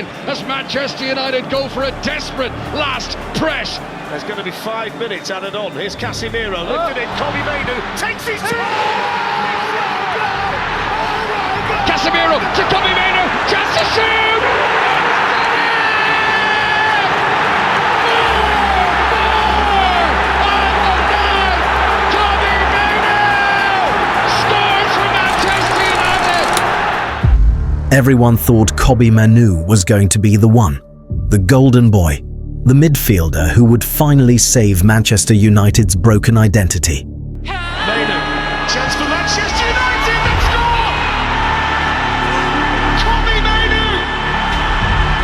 As Manchester United go for a desperate last press. There's going to be 5 minutes added on. Here's Casemiro, lifted in, Kobbie Mainoo takes his Casemiro to Kobbie Mainoo, chance to shoot! Kobbie Mainoo scores for Manchester United! Everyone thought Kobbie Mainoo was going to be the one, the golden boy, the midfielder who would finally save Manchester United's broken identity. Mainoo, chance for Manchester United, they score! Kobbie Mainoo!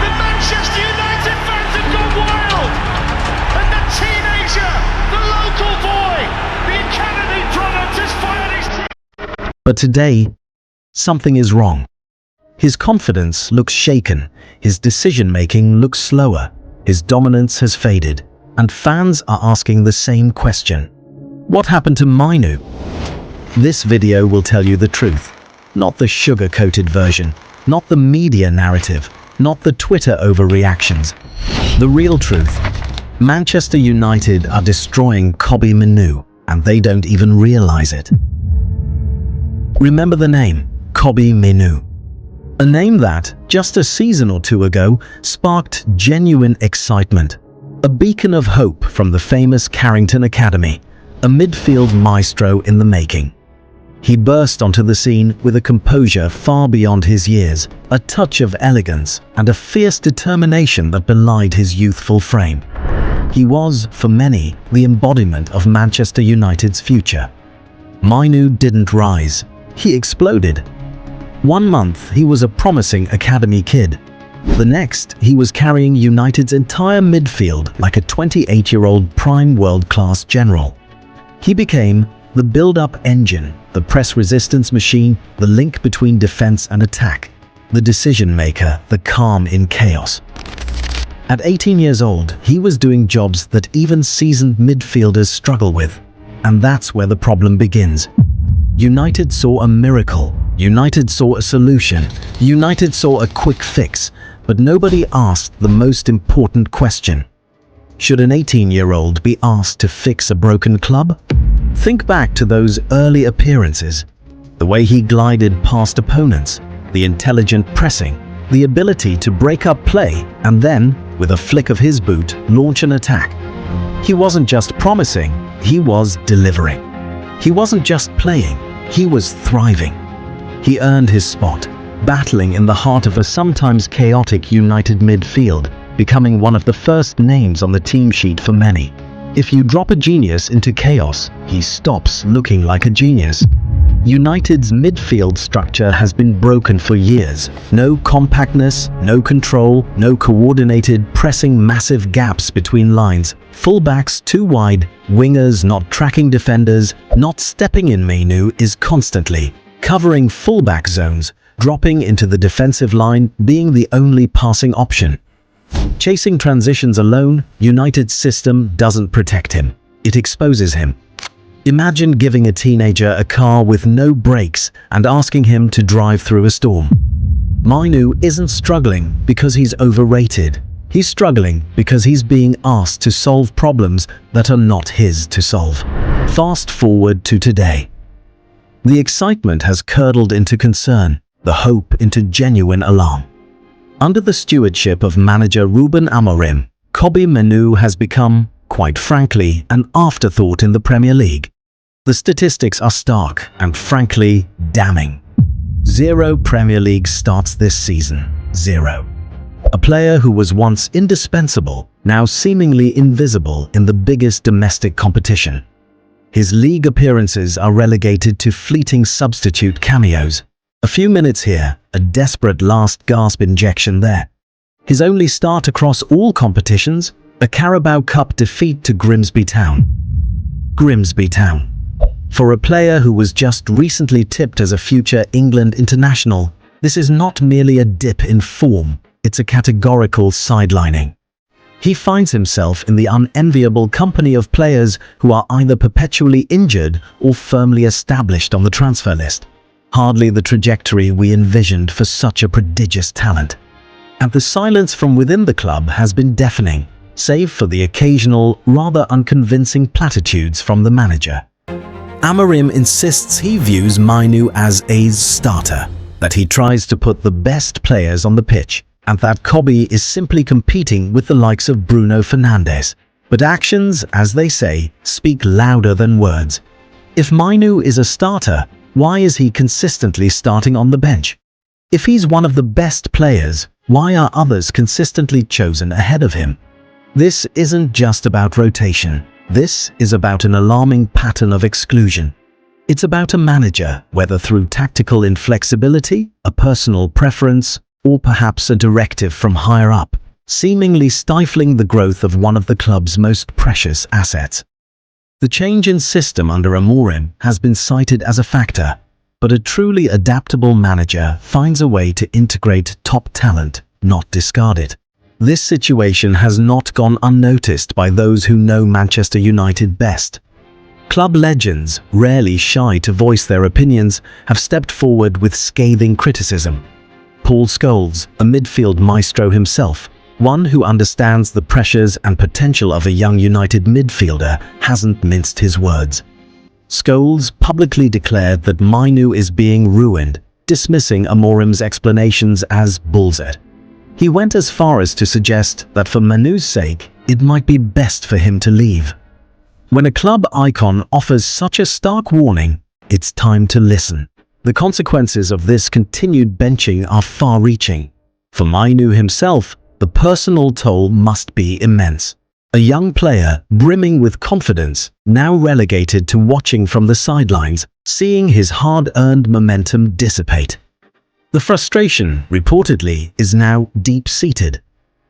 The Manchester United fans have gone wild! And the teenager, the local boy, the academy product has fired his... But today, something is wrong. His confidence looks shaken, his decision-making looks slower, his dominance has faded, and fans are asking the same question. What happened to Mainoo? This video will tell you the truth, not the sugar-coated version, not the media narrative, not the Twitter overreactions. The real truth. Manchester United are destroying Kobbie Mainoo, and they don't even realize it. Remember the name, Kobbie Mainoo. A name that, just a season or two ago, sparked genuine excitement. A beacon of hope from the famous Carrington Academy, a midfield maestro in the making. He burst onto the scene with a composure far beyond his years, a touch of elegance, and a fierce determination that belied his youthful frame. He was, for many, the embodiment of Manchester United's future. Mainoo didn't rise. He exploded. 1 month, he was a promising academy kid. The next, he was carrying United's entire midfield like a 28-year-old prime world-class general. He became the build-up engine, the press resistance machine, the link between defense and attack, the decision-maker, the calm in chaos. At 18 years old, he was doing jobs that even seasoned midfielders struggle with. And that's where the problem begins. United saw a miracle. United saw a solution. United saw a quick fix, but nobody asked the most important question. Should an 18-year-old be asked to fix a broken club? Think back to those early appearances. The way he glided past opponents, the intelligent pressing, the ability to break up play, and then, with a flick of his boot, launch an attack. He wasn't just promising, he was delivering. He wasn't just playing, he was thriving. He earned his spot, battling in the heart of a sometimes chaotic United midfield, becoming one of the first names on the team sheet for many. If you drop a genius into chaos, he stops looking like a genius. United's midfield structure has been broken for years. No compactness, no control, no coordinated pressing, massive gaps between lines, fullbacks too wide, wingers not tracking defenders, not stepping in. Mainoo is constantly covering fullback zones, dropping into the defensive line, being the only passing option. Chasing transitions alone, United's system doesn't protect him. It exposes him. Imagine giving a teenager a car with no brakes and asking him to drive through a storm. Mainoo isn't struggling because he's overrated. He's struggling because he's being asked to solve problems that are not his to solve. Fast forward to today. The excitement has curdled into concern, the hope into genuine alarm. Under the stewardship of manager Ruben Amorim, Kobbie Mainoo has become, quite frankly, an afterthought in the Premier League. The statistics are stark and, frankly, damning. 0 Premier League starts this season. 0. A player who was once indispensable, now seemingly invisible in the biggest domestic competition. His league appearances are relegated to fleeting substitute cameos. A few minutes here, a desperate last-gasp injection there. His only start across all competitions, a Carabao Cup defeat to Grimsby Town. Grimsby Town. For a player who was just recently tipped as a future England international, this is not merely a dip in form, it's a categorical sidelining. He finds himself in the unenviable company of players who are either perpetually injured or firmly established on the transfer list. Hardly the trajectory we envisioned for such a prodigious talent. and the silence from within the club has been deafening, save for the occasional, rather unconvincing platitudes from the manager. Amorim insists he views Mainoo as a starter, that he tries to put the best players on the pitch, and that Kobbie is simply competing with the likes of Bruno Fernandes. But actions, as they say, speak louder than words. If Mainoo is a starter, why is he consistently starting on the bench? If he's one of the best players, why are others consistently chosen ahead of him? This isn't just about rotation. This is about an alarming pattern of exclusion. It's about a manager, whether through tactical inflexibility, a personal preference, or perhaps a directive from higher up, seemingly stifling the growth of one of the club's most precious assets. The change in system under Amorim has been cited as a factor, but a truly adaptable manager finds a way to integrate top talent, not discard it. This situation has not gone unnoticed by those who know Manchester United best. Club legends, rarely shy to voice their opinions, have stepped forward with scathing criticism. Paul Scholes, a midfield maestro himself, one who understands the pressures and potential of a young United midfielder, hasn't minced his words. Scholes publicly declared that Mainoo is being ruined, dismissing Amorim's explanations as bullshit. He went as far as to suggest that for Mainoo's sake, it might be best for him to leave. When a club icon offers such a stark warning, it's time to listen. The consequences of this continued benching are far-reaching. For Mainoo himself, the personal toll must be immense. A young player, brimming with confidence, now relegated to watching from the sidelines, seeing his hard-earned momentum dissipate. The frustration, reportedly, is now deep-seated.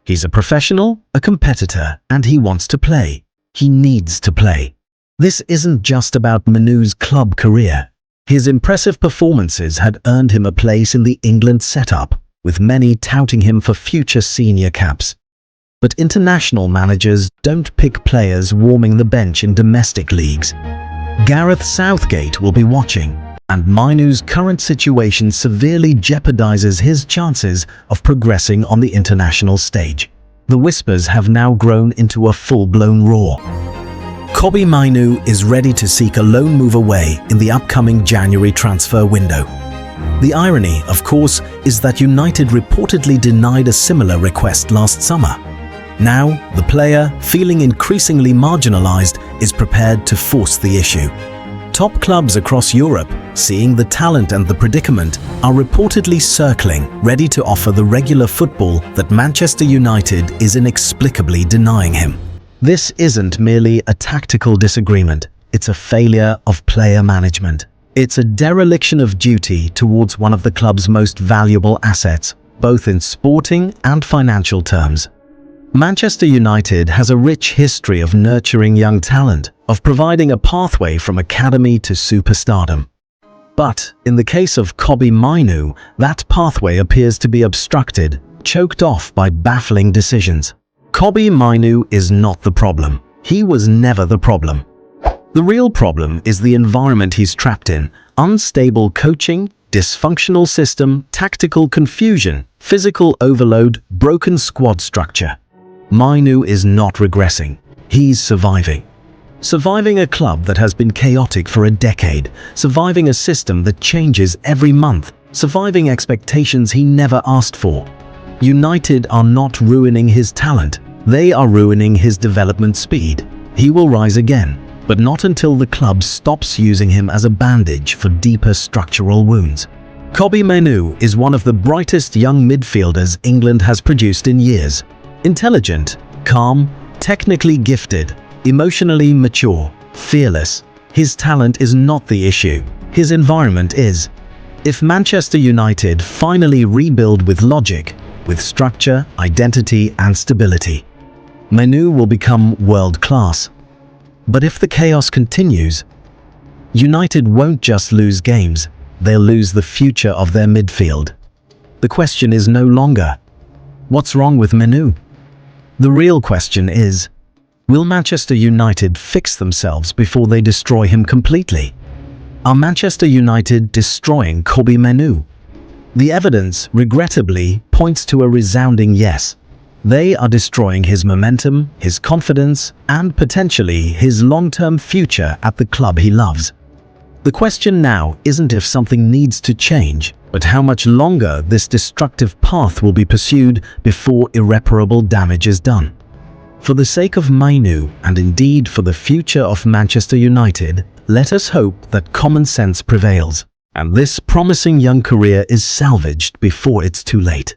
He's a professional, a competitor, and he wants to play. He needs to play. This isn't just about Mainoo's club career. His impressive performances had earned him a place in the England setup, with many touting him for future senior caps. But international managers don't pick players warming the bench in domestic leagues. Gareth Southgate will be watching, and Mainoo's current situation severely jeopardizes his chances of progressing on the international stage. The whispers have now grown into a full-blown roar. Kobbie Mainoo is ready to seek a loan move away in the upcoming January transfer window. The irony, of course, is that United reportedly denied a similar request last summer. Now, the player, feeling increasingly marginalized, is prepared to force the issue. Top clubs across Europe, seeing the talent and the predicament, are reportedly circling, ready to offer the regular football that Manchester United is inexplicably denying him. This isn't merely a tactical disagreement, it's a failure of player management. It's a dereliction of duty towards one of the club's most valuable assets, both in sporting and financial terms. Manchester United has a rich history of nurturing young talent, of providing a pathway from academy to superstardom. But, in the case of Kobbie Mainoo, that pathway appears to be obstructed, choked off by baffling decisions. Kobbie Mainoo is not the problem. He was never the problem. The real problem is the environment he's trapped in: unstable coaching, dysfunctional system, tactical confusion, physical overload, broken squad structure. Mainoo is not regressing. He's surviving. Surviving a club that has been chaotic for a decade, surviving a system that changes every month, surviving expectations he never asked for. United are not ruining his talent, they are ruining his development speed. He will rise again, but not until the club stops using him as a bandage for deeper structural wounds. Kobbie Mainoo is one of the brightest young midfielders England has produced in years. Intelligent, calm, technically gifted, emotionally mature, fearless. His talent is not the issue, his environment is. If Manchester United finally rebuild with logic, with structure, identity and stability, Mainoo will become world-class. But if the chaos continues, United won't just lose games, they'll lose the future of their midfield. The question is no longer, what's wrong with Mainoo? The real question is, will Manchester United fix themselves before they destroy him completely? Are Manchester United destroying Kobbie Mainoo? The evidence, regrettably, points to a resounding yes. They are destroying his momentum, his confidence, and potentially his long-term future at the club he loves. The question now isn't if something needs to change, but how much longer this destructive path will be pursued before irreparable damage is done. For the sake of Mainoo, and indeed for the future of Manchester United, let us hope that common sense prevails, and this promising young career is salvaged before it's too late.